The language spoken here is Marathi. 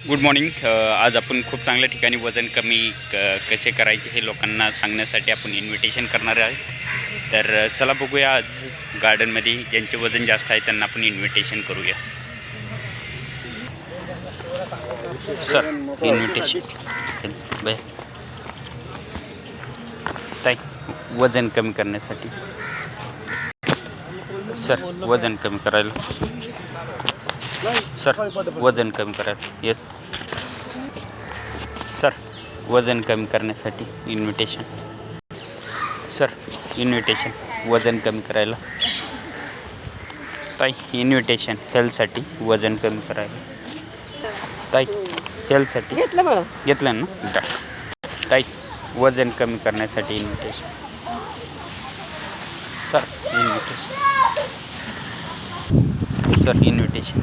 Good morning. आज आपण खूप चांगल्या ठिकाणी वजन कमी कसे करायचे हे लोकांना सांगण्यासाठी आपण इन्व्हिटेशन करणार आहे. तर चला बघूया, आज गार्डनमध्ये ज्यांचे वजन जास्त आहे त्यांना आपण इन्व्हिटेशन करूया. Sir, invitation by. ताई, वजन कमी करण्यासाठी. सर, वजन कमी करायला. सर, वजन कमी करायला. येस सर, वजन कमी करण्यासाठी इन्व्हिटेशन. सर, इन्व्हिटेशन वजन कमी करायला. ताई, इन्व्हिटेशन हेल्थसाठी वजन कमी करायला. ताई, हेल्थसाठी घेतलं ना. ताई, वजन कमी करण्यासाठी invitation. Sir, invitation. Sir, invitation.